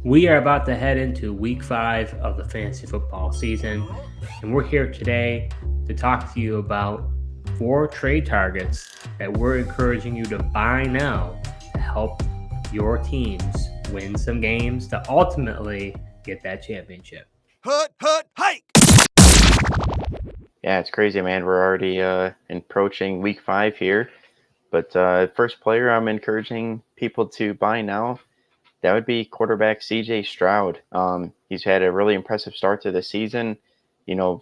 We are about to head into week 5 of the fantasy football season, and we're here today to talk to you about 4 trade targets that we're encouraging you to buy now to help your teams win some games to ultimately get that championship. Hike! Yeah, it's crazy, man. We're already approaching week 5 here. But first player I'm encouraging people to buy now, that would be quarterback CJ Stroud. He's had a really impressive start to the season.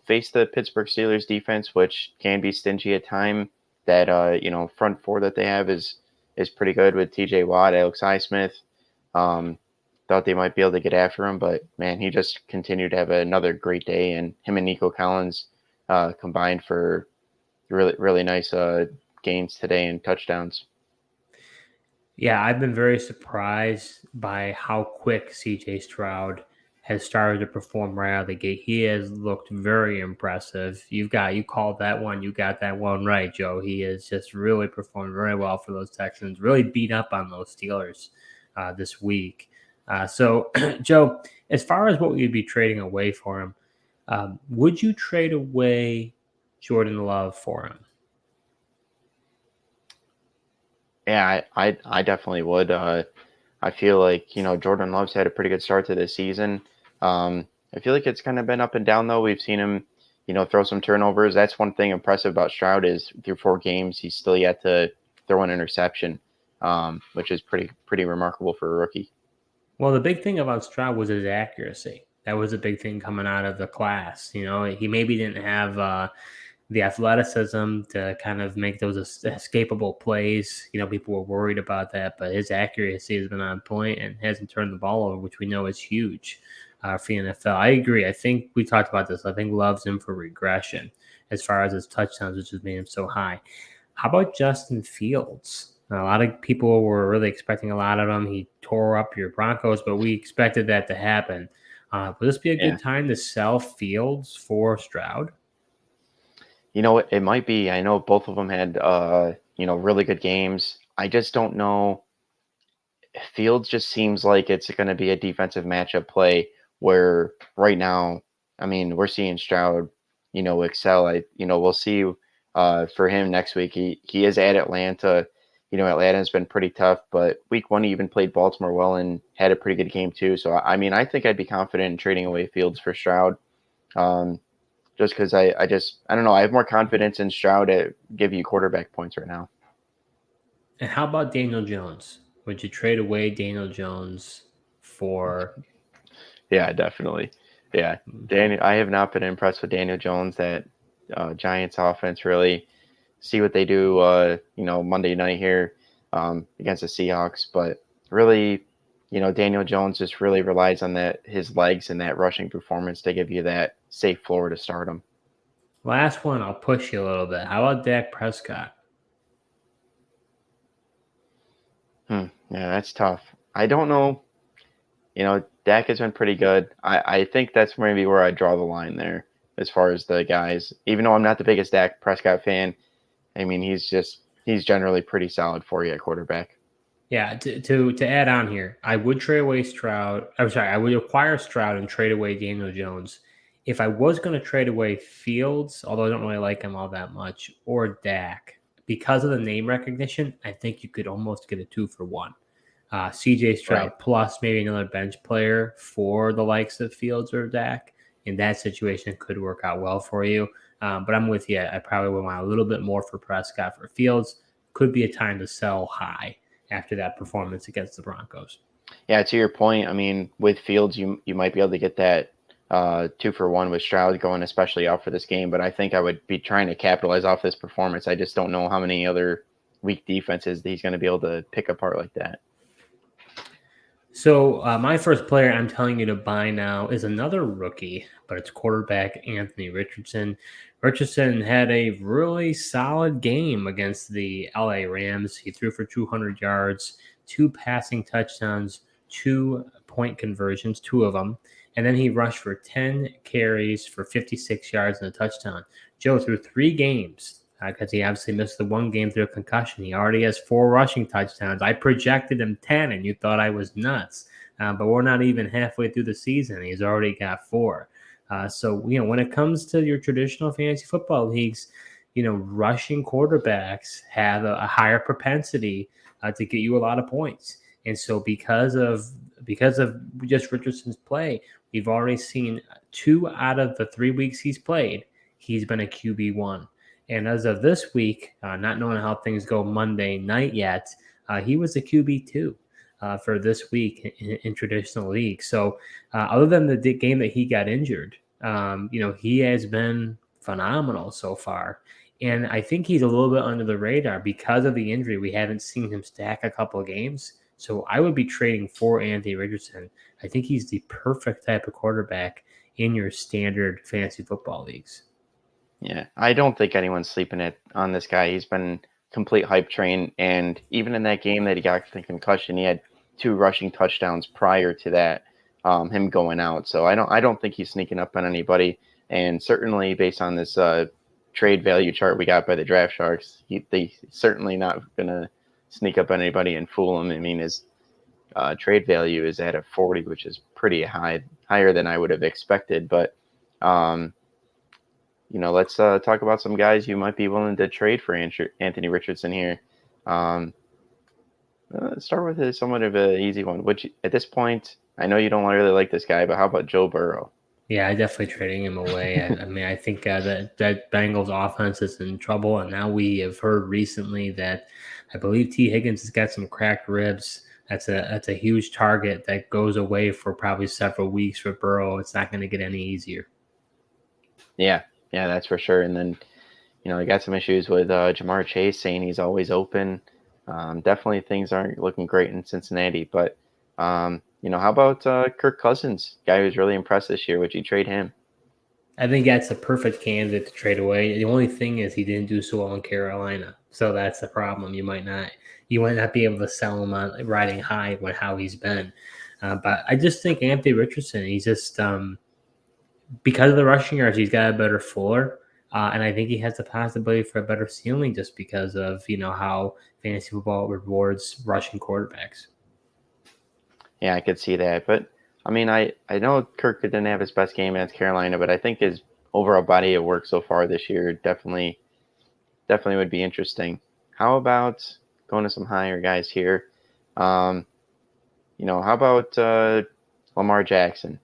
Faced the Pittsburgh Steelers defense, which can be stingy at time. That front four that they have is pretty good with TJ Watt, Alex Highsmith. Thought they might be able to get after him, but man, he just continued to have another great day, and him and Nico Collins combined for really, really nice gains today and touchdowns. Yeah, I've been very surprised by how quick CJ Stroud has started to perform right out of the gate. He has looked very impressive. You called that one, you got that one right, Joe. He has just really performed very well for those Texans, really beat up on those Steelers this week. So, Joe, as far as what we'd be trading away for him, would you trade away Jordan Love for him? Yeah, I definitely would. I feel like, Jordan Love's had a pretty good start to this season. I feel like it's kind of been up and down, though. We've seen him, throw some turnovers. That's one thing impressive about Stroud is through 4 games, he's still yet to throw an interception, which is pretty remarkable for a rookie. Well, the big thing about Stroud was his accuracy. That was a big thing coming out of the class. He maybe didn't have the athleticism to kind of make those escapable plays. People were worried about that, but his accuracy has been on point and hasn't turned the ball over, which we know is huge for the NFL. I agree. I think we talked about this. I think Love's in for regression as far as his touchdowns, which has made him so high. How about Justin Fields? A lot of people were really expecting a lot of him. He tore up your Broncos, but we expected that to happen. Would this be a good time to sell Fields for Stroud? It might be. I know both of them had, really good games. I just don't know. Fields just seems like it's going to be a defensive matchup play where right now, I mean, we're seeing Stroud, excel. We'll see for him next week. He is at Atlanta. Atlanta's been pretty tough, but week 1 he even played Baltimore well and had a pretty good game too. So, I mean, I think I'd be confident in trading away Fields for Stroud. Just because I don't know. I have more confidence in Stroud to give you quarterback points right now. And how about Daniel Jones? Would you trade away Daniel Jones for? Yeah, definitely. Yeah, Daniel. I have not been impressed with Daniel Jones. That Giants offense really see what they do. Monday night here against the Seahawks, but really, Daniel Jones just really relies on his legs and that rushing performance to give you that safe floor to start him. Last one, I'll push you a little bit. How about Dak Prescott? Yeah, that's tough. I don't know. Dak has been pretty good. I think that's maybe where I draw the line there as far as the guys. Even though I'm not the biggest Dak Prescott fan, I mean, he's generally pretty solid for you at quarterback. Yeah, to add on here, I would trade away Stroud. I'm sorry, I would acquire Stroud and trade away Daniel Jones. If I was going to trade away Fields, although I don't really like him all that much, or Dak, because of the name recognition, I think you could almost get a 2-for-1. CJ Stroud Right. plus maybe another bench player for the likes of Fields or Dak. In that situation, could work out well for you. But I'm with you. I probably would want a little bit more for Prescott. For Fields, could be a time to sell high after that performance against the Broncos. Yeah, to your point, I mean, with Fields, you might be able to get that 2-for-1 with Stroud going, especially out for this game. But I think I would be trying to capitalize off this performance. I just don't know how many other weak defenses that he's going to be able to pick apart like that. So my first player I'm telling you to buy now is another rookie, but it's quarterback Anthony Richardson. Richardson had a really solid game against the LA Rams. He threw for 200 yards, 2 passing touchdowns, 2-point conversions, 2 of them. And then he rushed for 10 carries for 56 yards and a touchdown. Joe, through 3 games, because he obviously missed the 1 game through a concussion. He already has 4 rushing touchdowns. I projected him 10, and you thought I was nuts. but we're not even halfway through the season. He's already got 4. So, when it comes to your traditional fantasy football leagues, rushing quarterbacks have a higher propensity to get you a lot of points. And so because of just Richardson's play, we've already seen 2 out of the 3 weeks he's played, he's been a QB1. And as of this week, not knowing how things go Monday night yet, he was a QB2 for this week in traditional leagues. So other than the game that he got injured, he has been phenomenal so far. And I think he's a little bit under the radar because of the injury. We haven't seen him stack a couple of games. So I would be trading for Anthony Richardson. I think he's the perfect type of quarterback in your standard fantasy football leagues. Yeah, I don't think anyone's sleeping on this guy. He's been complete hype train, and even in that game that he got the concussion, he had 2 rushing touchdowns prior to that, him going out. So I don't think he's sneaking up on anybody. And certainly based on this trade value chart we got by the Draft Sharks, they certainly not gonna sneak up on anybody and fool him. I mean, his trade value is at a 40, which is pretty high, higher than I would have expected. But let's talk about some guys you might be willing to trade for Anthony Richardson here. Let's start with somewhat of an easy one. Which at this point, I know you don't really like this guy, but how about Joe Burrow? Yeah, I definitely trading him away. I mean, I think that Bengals offense is in trouble, and now we have heard recently that I believe T. Higgins has got some cracked ribs. That's a huge target that goes away for probably several weeks for Burrow. It's not going to get any easier. Yeah, that's for sure. And then, I got some issues with Jamar Chase saying he's always open. Definitely things aren't looking great in Cincinnati. But, how about Kirk Cousins, guy who's really impressed this year? Would you trade him? I think that's a perfect candidate to trade away. The only thing is he didn't do so well in Carolina, so that's the problem. You might not be able to sell him on riding high with how he's been. But I just think Anthony Richardson, he's just because of the rushing yards, he's got a better floor. And I think he has the possibility for a better ceiling just because of, how fantasy football rewards rushing quarterbacks. Yeah, I could see that. But, I mean, I know Kirk didn't have his best game against Carolina, but I think his overall body of work so far this year definitely would be interesting. How about going to some higher guys here? How about Lamar Jackson?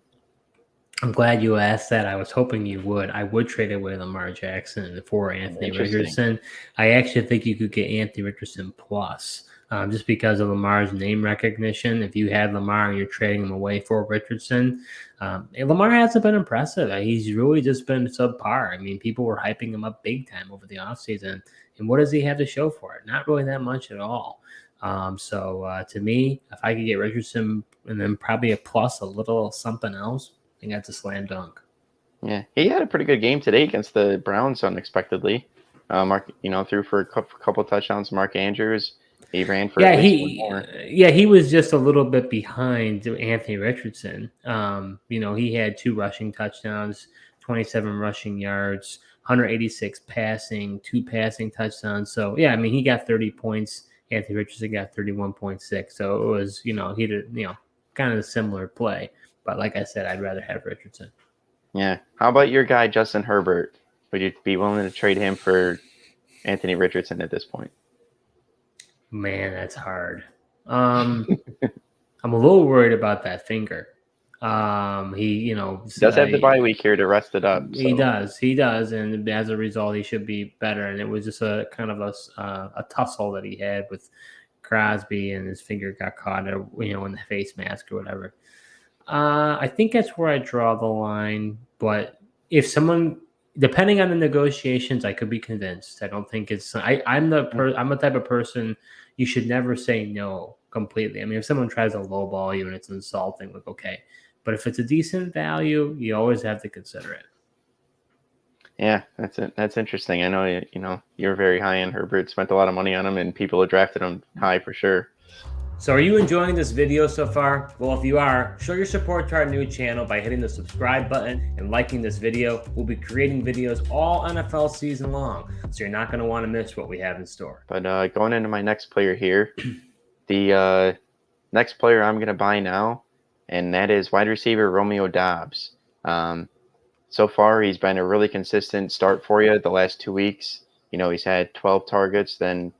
I'm glad you asked that. I was hoping you would. I would trade away Lamar Jackson for Anthony Richardson. I actually think you could get Anthony Richardson plus, just because of Lamar's name recognition. If you had Lamar and you're trading him away for Richardson, Lamar hasn't been impressive. He's really just been subpar. I mean, people were hyping him up big time over the offseason. And what does he have to show for it? Not really that much at all. So to me, if I could get Richardson and then probably a plus, a little something else, I think that's a slam dunk. Yeah, he had a pretty good game today against the Browns unexpectedly. Mark, threw for a couple touchdowns. Mark Andrews, he ran for at least one more. Yeah, he was just a little bit behind Anthony Richardson. He had 2 rushing touchdowns, 27 rushing yards, 186 passing, 2 passing touchdowns. So yeah, I mean, he got 30 points. Anthony Richardson got 31.6. So it was, he did, kind of a similar play. But like I said, I'd rather have Richardson. Yeah. How about your guy, Justin Herbert? Would you be willing to trade him for Anthony Richardson at this point? Man, that's hard. I'm a little worried about that finger. He does have the bye week here to rest it up. So. He does, and as a result, he should be better. And it was just a kind of a tussle that he had with Crosby, and his finger got caught, in the face mask or whatever. I think that's where I draw the line. But if someone, depending on the negotiations, I could be convinced. I don't think it's. I'm the type of person you should never say no completely. I mean, if someone tries to lowball you and it's insulting, like okay. But if it's a decent value, you always have to consider it. Yeah, that's interesting. I know you're very high on Herbert. Spent a lot of money on him, and people have drafted him high for sure. So are you enjoying this video so far? Well, if you are, show your support to our new channel by hitting the subscribe button and liking this video. We'll be creating videos all NFL season long, so you're not going to want to miss what we have in store. But going into my next player here, the next player I'm going to buy now, and that is wide receiver Romeo Doubs. So far, he's been a really consistent start for you the last 2 weeks. He's had 12 targets. Then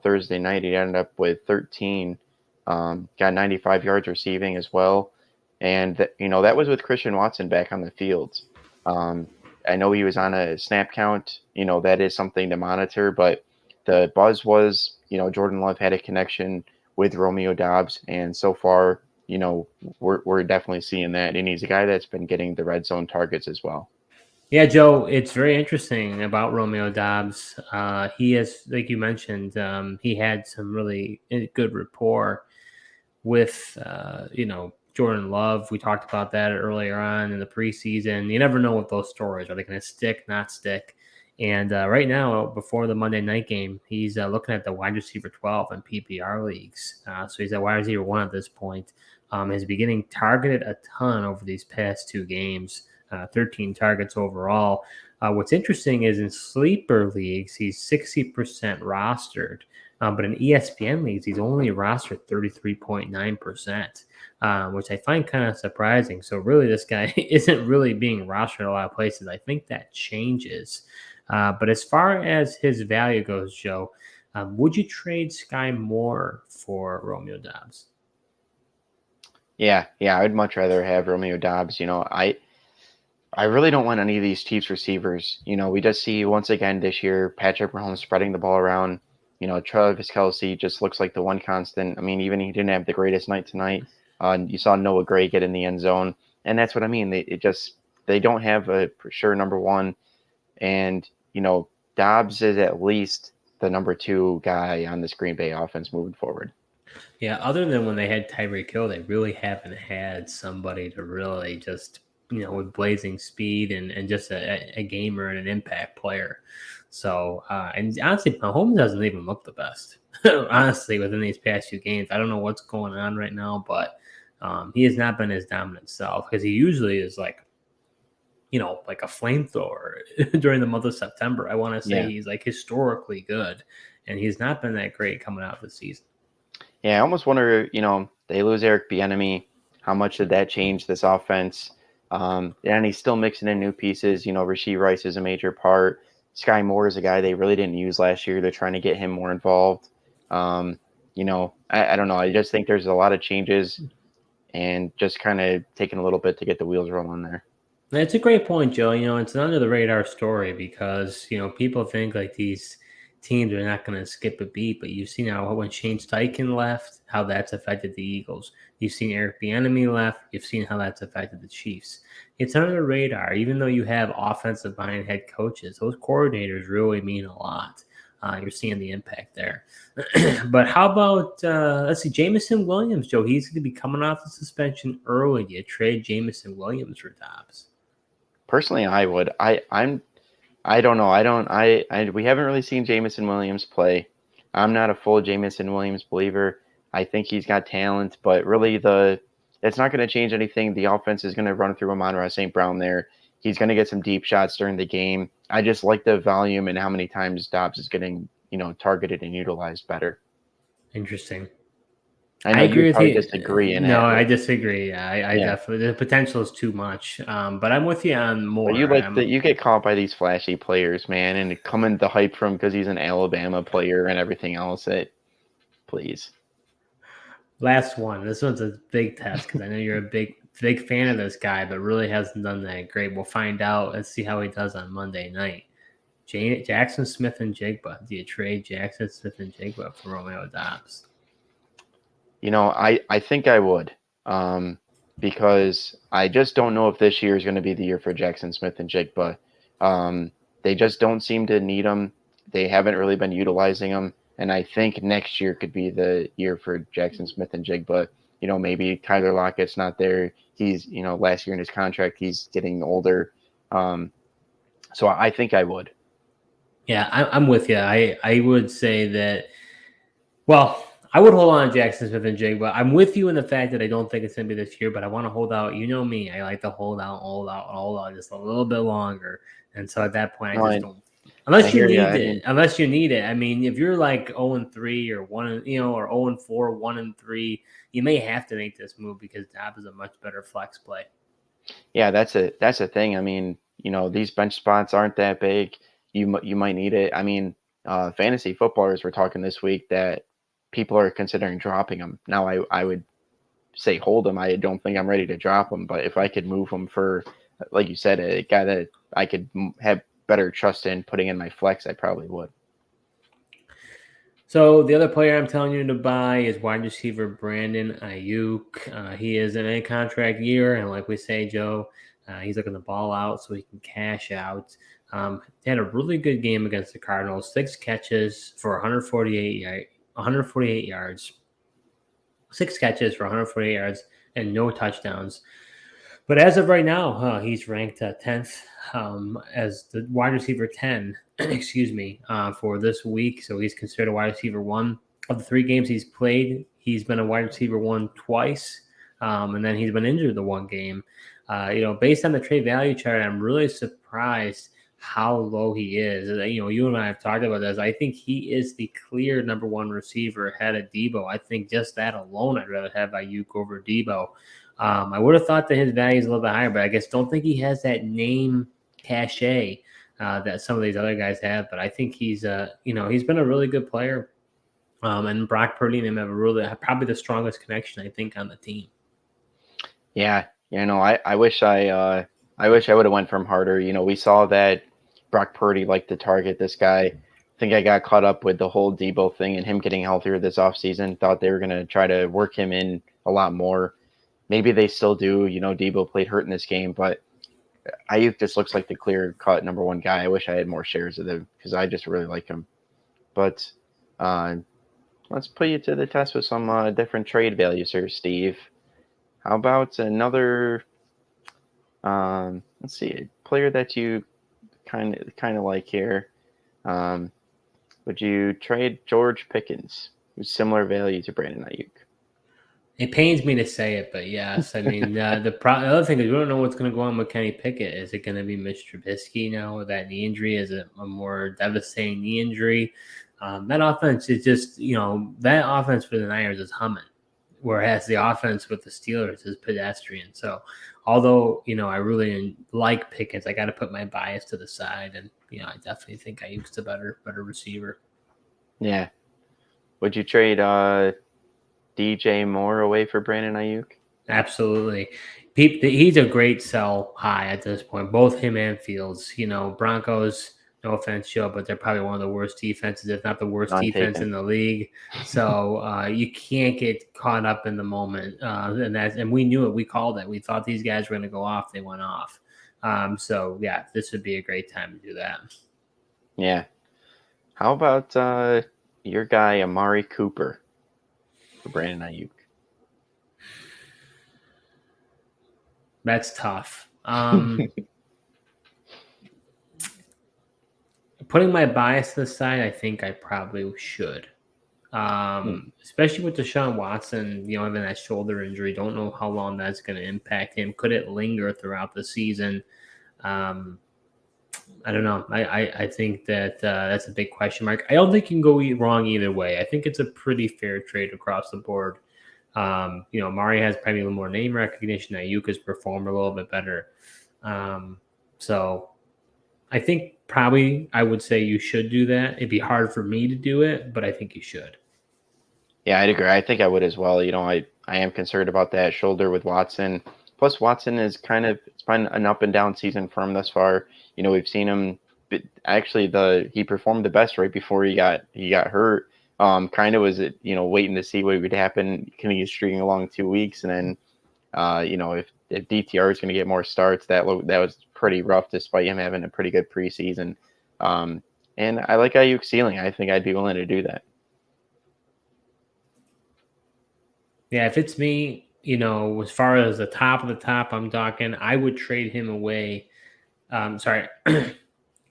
Thursday night, he ended up with 13. Got 95 yards receiving as well. And, that was with Christian Watson back on the field. I know he was on a snap count. That is something to monitor. But the buzz was, Jordan Love had a connection with Romeo Doubs. And so far, we're definitely seeing that. And he's a guy that's been getting the red zone targets as well. Yeah, Joe, it's very interesting about Romeo Doubs. He has, like you mentioned, he had some really good rapport with, Jordan Love. We talked about that earlier on in the preseason. You never know what those stories are. They going to stick, not stick. And right now, before the Monday night game, he's looking at the wide receiver 12 in PPR leagues. So he's at wide receiver 1 at this point. He's been getting targeted a ton over these past 2 games. 13 targets overall. What's interesting is in sleeper leagues, he's 60% rostered, but in ESPN leagues, he's only rostered 33.9%, which I find kind of surprising. So really, this guy isn't really being rostered in a lot of places. I think that changes. But as far as his value goes, Joe, would you trade Sky Moore for Romeo Doubs? Yeah, I'd much rather have Romeo Doubs. I really don't want any of these Chiefs receivers. We just see once again this year Patrick Mahomes spreading the ball around. Travis Kelce just looks like the one constant. I mean, even he didn't have the greatest night tonight. You saw Noah Gray get in the end zone, and that's what I mean. They don't have a for sure number one, and Dobbs is at least the number 2 guy on this Green Bay offense moving forward. Yeah, other than when they had Tyreek Hill, they really haven't had somebody to really just, with blazing speed and just a gamer and an impact player. So, and honestly, Mahomes doesn't even look the best, honestly, within these past few games. I don't know what's going on right now, but he has not been his dominant self because he usually is like a flamethrower during the month of September. I want to say he's like historically good, and he's not been that great coming out of the season. Yeah, I almost wonder, they lose Eric Bieniemy. How much did that change this offense? And he's still mixing in new pieces. Rashee Rice is a major part. Sky Moore is a guy they really didn't use last year. They're trying to get him more involved. I don't know. I just think there's a lot of changes and just kind of taking a little bit to get the wheels rolling there. That's a great point, Joe. It's an under the radar story because, people think like these teams are not going to skip a beat, but you've seen how when Shane Steichen left, how that's affected the Eagles. You've seen Eric Bieniemy left. You've seen how that's affected the Chiefs. It's under the radar, even though you have offensive minded head coaches. Those coordinators really mean a lot. You're seeing the impact there. But how about, let's see, Jameson Williams, Joe? He's going to be coming off the suspension early. Do you trade Jameson Williams for Dobbs? Personally, I would. I don't know. We haven't really seen Jameson Williams play. I'm not a full Jameson Williams believer. I think he's got talent, but really it's not going to change anything. The offense is going to run through Amon-Ra St. Brown there. He's going to get some deep shots during the game. I just like the volume and how many times Dobbs is getting, targeted and utilized better. Interesting. I know you probably disagree in No, it. I disagree. I definitely, the potential is too much. But I'm with you on more. You you get caught by these flashy players, man, and coming the hype from because he's an Alabama player and everything else. Please. Last one. This one's a big test because I know you're a big fan of this guy, but really hasn't done that great. We'll find out. Let's see how he does on Monday night. Jackson Smith and Jigba. Do you trade Jackson Smith and Jigba for Romeo Doubs? I think I would, because I just don't know if this year is going to be the year for Jackson Smith and Jigba. They just don't seem to need him. They haven't really been utilizing him, and I think next year could be the year for Jackson Smith and Jigba. Maybe Tyler Lockett's not there. He's, last year in his contract, he's getting older. So I think I would. Yeah, I'm with you. I would say that, well, I would hold on to Jackson Smith and Jigba. I'm with you in the fact that I don't think it's going to be this year, but I want to hold out. You know me. I like to hold out just a little bit longer. And so at that point, I just don't. I Unless you hear you. need I it. mean, Unless you need it. I mean, if you're like 0-3 or 1, or 0-4, 1-3, you may have to make this move because Dobbs is a much better flex play. yeah, that's a thing. I mean, these bench spots aren't that big. You might need it. I mean, fantasy footballers were talking this week that people are considering dropping them. Now, I would say hold them. I don't think I'm ready to drop them, but if I could move them for, like you said, a guy that I could have better trust in putting in my flex, I probably would. So the other player I'm telling you to buy is wide receiver Brandon Aiyuk. He is in a contract year, and like we say, Joe, he's looking to ball out so he can cash out. He had a really good game against the Cardinals. 6 catches for 148 yards. 6 catches for 148 yards and no touchdowns. But as of right now, he's ranked 10th as the wide receiver 10, excuse me, for this week. So he's considered a wide receiver 1. Of the 3 games he's played, he's been a wide receiver 1 twice, and then he's been injured the 1 game. Based on the trade value chart, I'm really surprised how low he is. You and I have talked about this. I think he is the clear number 1 receiver ahead of Debo. I think just that alone, I'd rather have Aiyuk over Debo. I would have thought that his value is a little bit higher, but I guess don't think he has that name cachet that some of these other guys have. But I think he's been a really good player. And Brock Purdy and him have probably the strongest connection, I think, on the team. Yeah, I wish I would have went from harder. We saw that Brock Purdy liked to target this guy. I think I got caught up with the whole Debo thing and him getting healthier this offseason. Thought they were going to try to work him in a lot more. Maybe they still do. Debo played hurt in this game, but Ayuk just looks like the clear-cut number 1 guy. I wish I had more shares of him because I just really like him. But let's put you to the test with some different trade values here, Steve. How about another? Let's see, a player that you kind of like here. Would you trade George Pickens, who's similar value to Brandon Aiyuk? It pains me to say it, but yes. I mean, the other thing is we don't know what's going to go on with Kenny Pickett. Is it going to be Mitch Trubisky now with that knee injury? Is it a more devastating knee injury? That offense is just, that offense for the Niners is humming, whereas the offense with the Steelers is pedestrian. So, although, I really like Pickens, I got to put my bias to the side. And, I definitely think Ayuk's a better receiver. Yeah. Would you trade DJ Moore away for Brandon Aiyuk? Absolutely. He's a great sell high at this point. Both him and Fields. Broncos, no offense, Joe, but they're probably one of the worst defenses, if not the worst None defense taken. in the league. So you can't get caught up in the moment. And we knew it. We called it. We thought these guys were going to go off. They went off. So, yeah, this would be a great time to do that. Yeah. How about your guy, Amari Cooper, for Brandon Aiyuk? That's tough. Putting my bias to the side, I think I probably should. Especially with Deshaun Watson, having that shoulder injury. Don't know how long that's going to impact him. Could it linger throughout the season? I don't know. I think that that's a big question mark. I don't think you can go wrong either way. I think it's a pretty fair trade across the board. Mari has probably a little more name recognition. Ayuk has performed a little bit better. So I think probably I would say you should do that. It'd be hard for me to do it, but I think you should. Yeah, I'd agree. I think I would as well. I am concerned about that shoulder with Watson. Plus, Watson is it's been an up and down season for him thus far. We've seen him actually he performed the best right before he got hurt. Kind of was waiting to see what would happen. Can he streaking along 2 weeks, and then if DTR is going to get more starts, that was pretty rough despite him having a pretty good preseason. And I like Ayuk's ceiling. I think I'd be willing to do that. Yeah, if it's me, as far as the top of the top, I'm talking, I would trade him away. Sorry.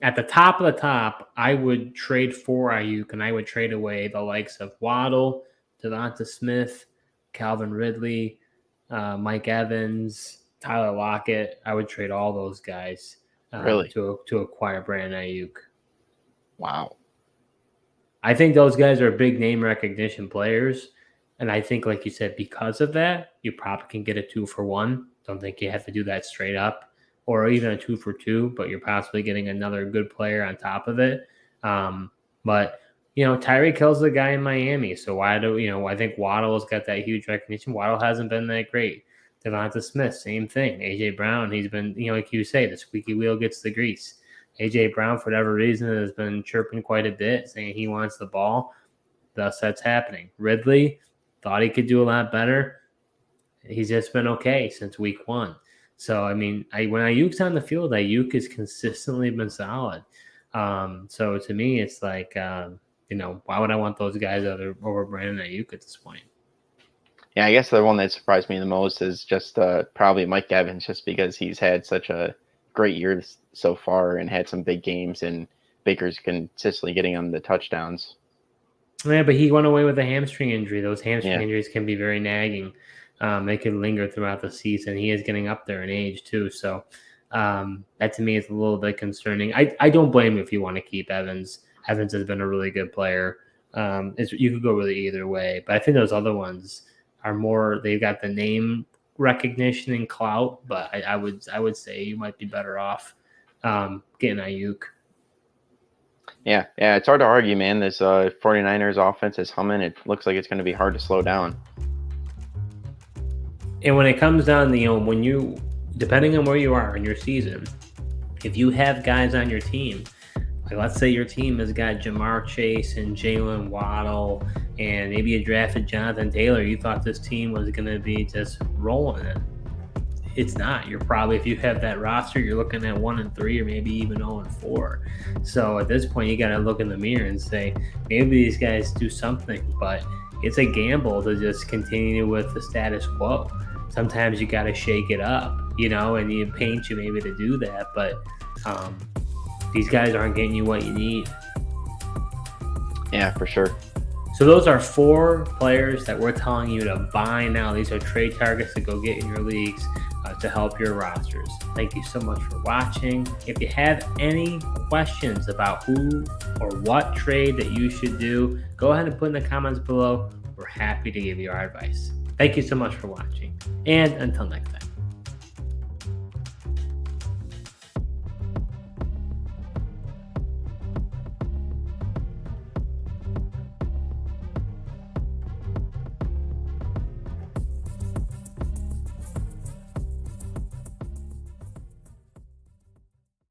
At the top of the top, I would trade for Ayuk, and I would trade away the likes of Waddle, Devonta Smith, Calvin Ridley, Mike Evans, Tyler Lockett. I would trade all those guys Really? to acquire Brandon Ayuk. Wow. I think those guys are big name recognition players. And I think, like you said, because of that, you probably can get a 2-for-1. Don't think you have to do that straight up, or even a 2-for-2, but you're possibly getting another good player on top of it. But Tyreek Hill's the guy in Miami. So why do I think Waddle's got that huge recognition? Waddle hasn't been that great. Devonta Smith, same thing. AJ Brown, he's been, like you say, the squeaky wheel gets the grease. AJ Brown, for whatever reason, has been chirping quite a bit, saying he wants the ball. Thus, that's happening. Ridley thought he could do a lot better. He's just been okay since week 1. So, I mean, when Aiyuk's on the field, Aiyuk has consistently been solid. So, to me, it's like, why would I want those guys over Brandon Aiyuk at this point? Yeah, I guess the one that surprised me the most is just probably Mike Evans, just because he's had such a great year so far and had some big games, and Baker's consistently getting him the touchdowns. Yeah, but he went away with a hamstring injury. Those hamstring injuries can be very nagging. They can linger throughout the season. He is getting up there in age too, so that to me is a little bit concerning. I don't blame him if you want to keep Evans. Evans has been a really good player. You could go really either way, but I think those other ones are more. They've got the name recognition and clout, but I would say you might be better off getting Aiyuk. Yeah, it's hard to argue, man. This 49ers offense is humming. It looks like it's going to be hard to slow down. And when it comes down to, depending on where you are in your season, if you have guys on your team, like let's say your team has got Jamar Chase and Jalen Waddle, and maybe you drafted Jonathan Taylor, you thought this team was going to be just rolling it. It's not. You're probably, if you have that roster, you're looking at 1-3 or maybe even 0-4. So at this point, you got to look in the mirror and say, maybe these guys do something, but it's a gamble to just continue with the status quo. Sometimes you got to shake it up, and you paint you maybe to do that, but these guys aren't getting you what you need. Yeah, for sure. So those are 4 players that we're telling you to buy now. These are trade targets to go get in your leagues to help your rosters. Thank you so much for watching. If you have any questions about who or what trade that you should do, go ahead and put in the comments below. We're happy to give you our advice. Thank you so much for watching, and until next time.